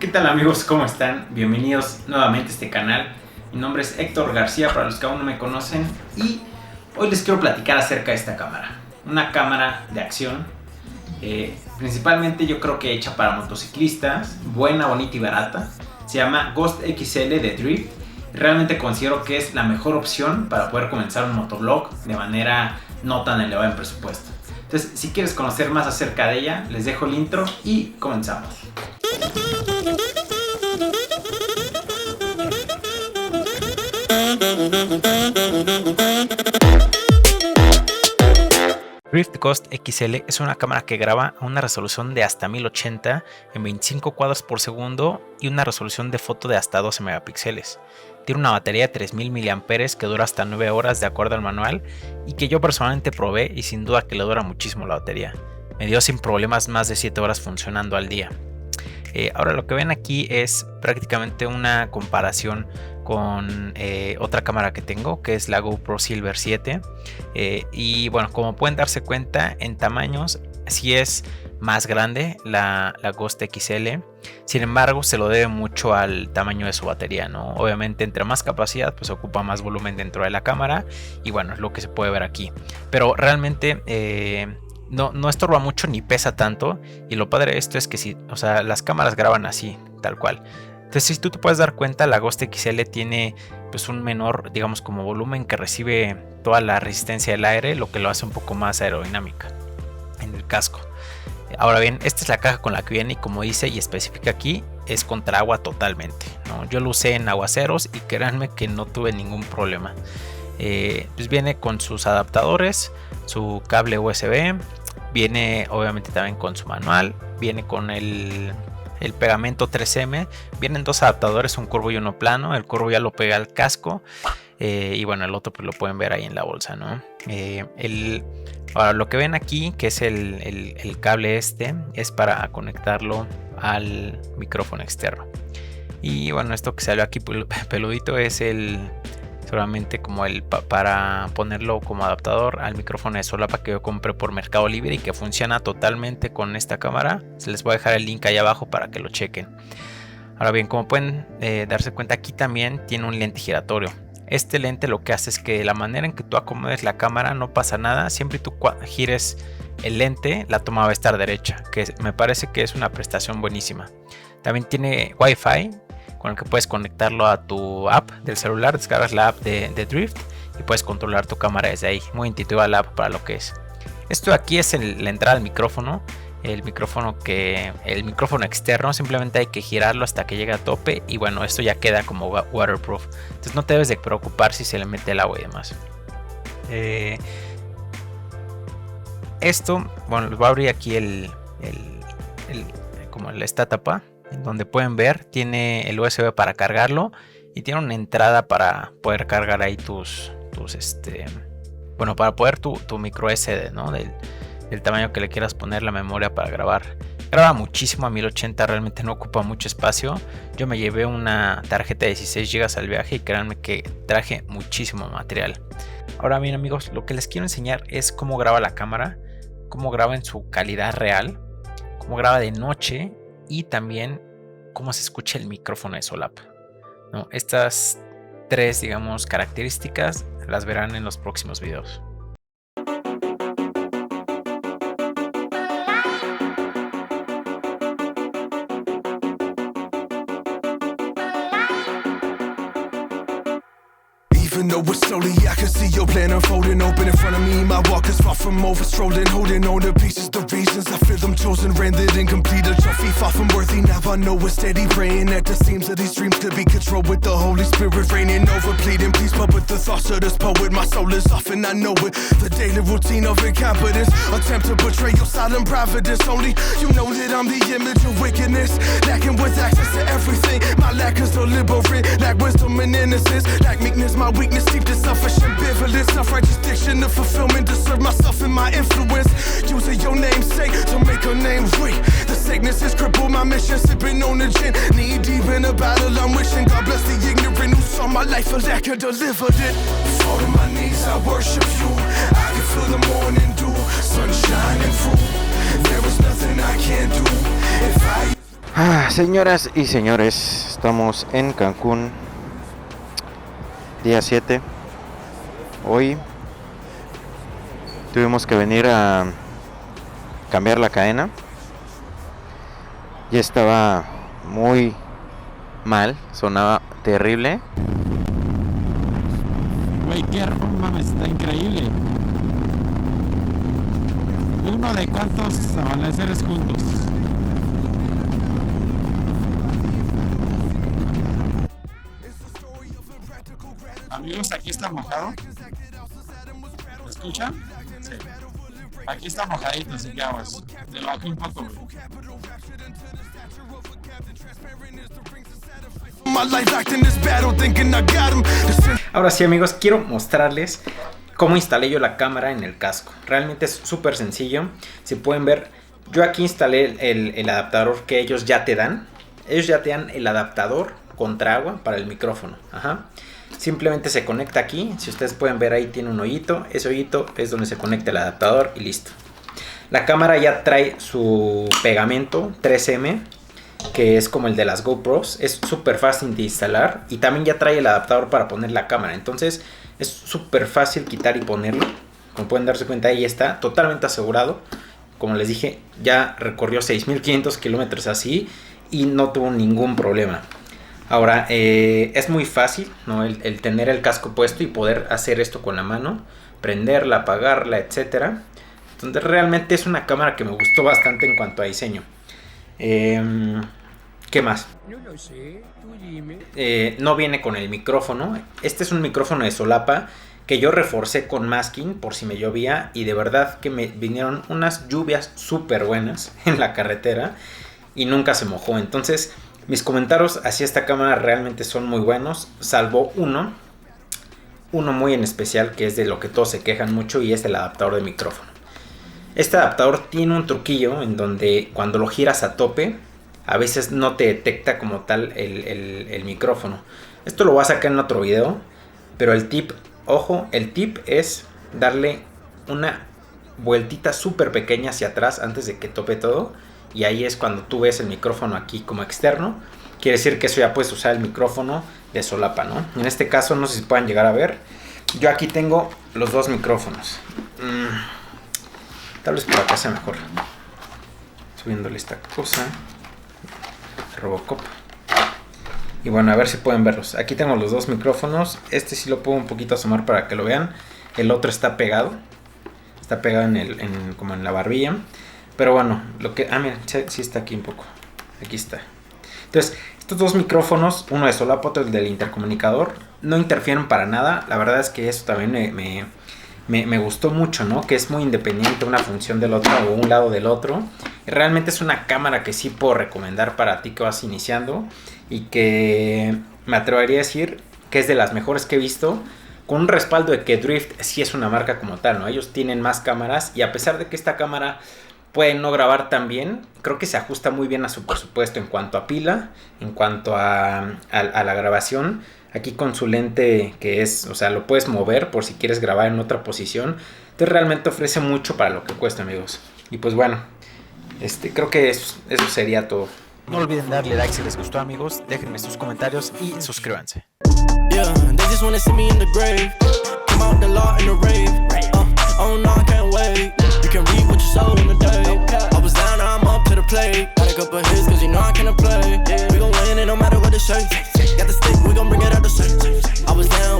¿Qué tal amigos? ¿Cómo están? Bienvenidos nuevamente a este canal. Mi nombre es Héctor García, para los que aún no me conocen, y hoy les quiero platicar acerca de esta cámara. Una cámara de acción, principalmente yo creo que hecha para motociclistas, buena, bonita y barata. Se llama Ghost XL de Drift. Realmente considero que es la mejor opción para poder comenzar un motovlog de manera no tan elevada en presupuesto. Entonces, si quieres conocer más acerca de ella, les dejo el intro y comenzamos. Drift Ghost XL es una cámara que graba a una resolución de hasta 1080 en 25 cuadros por segundo y una resolución de foto de hasta 12 megapíxeles. Tiene una batería de 3000 mAh que dura hasta 9 horas de acuerdo al manual y que yo personalmente probé y sin duda que le dura muchísimo la batería. Me dio sin problemas más de 7 horas funcionando al día. Ahora lo que ven aquí es prácticamente una comparación con otra cámara que tengo, que es la GoPro Silver 7, y bueno, como pueden darse cuenta, en tamaños sí es más grande la Ghost XL. Sin embargo, se lo debe mucho al tamaño de su batería, ¿no? Obviamente, entre más capacidad, pues ocupa más volumen dentro de la cámara, y bueno, es lo que se puede ver aquí. Pero realmente no estorba mucho ni pesa tanto, y lo padre de esto es que sí, o sea, las cámaras graban así, tal cual. Entonces, si tú te puedes dar cuenta, la Ghost XL tiene pues un menor, digamos, como volumen que recibe toda la resistencia del aire, lo que lo hace un poco más aerodinámica en el casco. Ahora bien, esta es la caja con la que viene y como dice y especifica aquí, es contra agua totalmente, ¿no? Yo lo usé en aguaceros y créanme que no tuve ningún problema. Pues viene con sus adaptadores, su cable USB, viene obviamente también con su manual, viene con el pegamento 3M, vienen dos adaptadores, un curvo y uno plano. El curvo ya lo pega al casco, y bueno, el otro pues lo pueden ver ahí en la bolsa, ¿no? Ahora lo que ven aquí, que es el cable es para conectarlo al micrófono externo. Y bueno, esto que salió aquí peludito es solamente como para ponerlo como adaptador al micrófono de solapa que yo compré por Mercado Libre y que funciona totalmente con esta cámara. Se les voy a dejar el link ahí abajo para que lo chequen. Ahora bien, como pueden darse cuenta, aquí también tiene un lente giratorio. Este lente lo que hace es que la manera en que tú acomodes la cámara no pasa nada. Siempre tú gires el lente, la toma va a estar derecha, que me parece que es una prestación buenísima. También tiene Wi-Fi, con el que puedes conectarlo a tu app del celular. Descargas la app de Drift y puedes controlar tu cámara desde ahí. Muy intuitiva la app para lo que es. Esto de aquí es la entrada al micrófono. El micrófono externo, simplemente hay que girarlo hasta que llegue a tope y bueno, esto ya queda como waterproof. Entonces no te debes de preocupar si se le mete el agua y demás. Esto, bueno, les voy a abrir aquí como esta tapa, donde pueden ver, tiene el USB para cargarlo y tiene una entrada para poder cargar ahí para poder tu micro SD, ¿no? Del tamaño que le quieras poner la memoria para grabar. Graba muchísimo a 1080, realmente no ocupa mucho espacio. Yo me llevé una tarjeta de 16 GB al viaje y créanme que traje muchísimo material. Ahora bien amigos, lo que les quiero enseñar es cómo graba la cámara, cómo graba en su calidad real, cómo graba de noche y también cómo se escucha el micrófono de solapa, ¿no? Estas tres, digamos, características las verán en los próximos videos. Even though it's slowly, I can see your plan unfolding. Open in front of me, my walk is far from over. Strolling, holding on to pieces, the reasons I feel them chosen. Rendered incomplete, a trophy far from worthy. Now I know we're steady praying that the seams of these dreams could be controlled with the Holy Spirit reigning over. Pleading, please put with the thoughts of this poet. My soul is off and I know it. The daily routine of incompetence, attempt to betray your silent providence. Only you know that I'm the image of wickedness, lacking with access to everything. My lack is deliberate, lack wisdom and innocence, lack meekness, my weakness, deep to selfish ambivalence, self-righteous diction of fulfillment to serve myself and my influence, using your name's sake to make a name great. The sickness has crippled my mission, sipping on the gin, knee deep in a battle. I'm wishing God bless the ignorant who saw my life a lack and delivered it. Fall to my knees, I worship you. I can feel the morning dew, sun shining through. There is nothing I can't do if I Señoras y señores, estamos en Cancún, día 7. Hoy tuvimos que venir a cambiar la cadena. Ya estaba muy mal, sonaba terrible. Güey, qué mames, está increíble. Uno de cuantos amaneceres juntos. Amigos, aquí está mojado. ¿Me escuchan? Sí. Aquí está mojadito, así que aguas. Te lo bajo un poco, güey. Ahora sí, amigos, quiero mostrarles cómo instalé yo la cámara en el casco. Realmente es súper sencillo. Si pueden ver, yo aquí instalé el adaptador que ellos ya te dan. Ellos ya te dan el adaptador contra agua para el micrófono. Ajá. Simplemente se conecta aquí. Si ustedes pueden ver, ahí tiene un hoyito. Ese hoyito es donde se conecta el adaptador y listo. La cámara ya trae su pegamento 3M, que es como el de las GoPros. Es súper fácil de instalar. Y también ya trae el adaptador para poner la cámara. Entonces es súper fácil quitar y ponerlo. Como pueden darse cuenta, ahí está totalmente asegurado. Como les dije, ya recorrió 6.500 kilómetros así y no tuvo ningún problema. Ahora, es muy fácil, ¿no? el tener el casco puesto y poder hacer esto con la mano, prenderla, apagarla, etc. Entonces realmente es una cámara que me gustó bastante en cuanto a diseño. ¿Qué más? No lo sé, tú dime. No viene con el micrófono. Este es un micrófono de solapa que yo reforcé con masking por si me llovía. Y de verdad que me vinieron unas lluvias súper buenas en la carretera y nunca se mojó. Entonces mis comentarios hacia esta cámara realmente son muy buenos, salvo uno muy en especial, que es de lo que todos se quejan mucho, y es el adaptador de micrófono. Este adaptador tiene un truquillo en donde cuando lo giras a tope, a veces no te detecta como tal el micrófono. Esto lo voy a sacar en otro video, pero el tip, ojo, el tip es darle una vueltita súper pequeña hacia atrás antes de que tope todo. Y ahí es cuando tú ves el micrófono aquí como externo. Quiere decir que eso ya puedes usar el micrófono de solapa, ¿no? En este caso, no sé si puedan llegar a ver. Yo aquí tengo los dos micrófonos. Tal vez por acá sea mejor. Subiéndole esta cosa. Robocop. Y bueno, a ver si pueden verlos. Aquí tengo los dos micrófonos. Este sí lo puedo un poquito asomar para que lo vean. El otro está pegado. Está pegado como en la barbilla. Pero bueno, lo que... mira, sí está aquí un poco. Aquí está. Entonces, estos dos micrófonos, uno de solapa, otro del intercomunicador, no interfieren para nada. La verdad es que eso también me gustó mucho, ¿no? Que es muy independiente una función del otro o un lado del otro. Y realmente es una cámara que sí puedo recomendar para ti que vas iniciando. Y que me atrevería a decir que es de las mejores que he visto. Con un respaldo de que Drift sí es una marca como tal, ¿no? Ellos tienen más cámaras y a pesar de que esta cámara puede no grabar tan bien, creo que se ajusta muy bien a su presupuesto en cuanto a pila, en cuanto a la grabación. Aquí con su lente que es, o sea, lo puedes mover por si quieres grabar en otra posición. Entonces realmente ofrece mucho para lo que cuesta, amigos. Y pues bueno, creo que eso sería todo. No olviden darle like si les gustó, amigos. Déjenme sus comentarios y suscríbanse. Yeah, they just wanna see me in the grave. Come out the law in the rave. Oh no, I can't wait. You can read what you saw in the day. I was down, now I'm up to the plate. Got a couple hits, cause you know I can't play. We gon' win it no matter what the shape.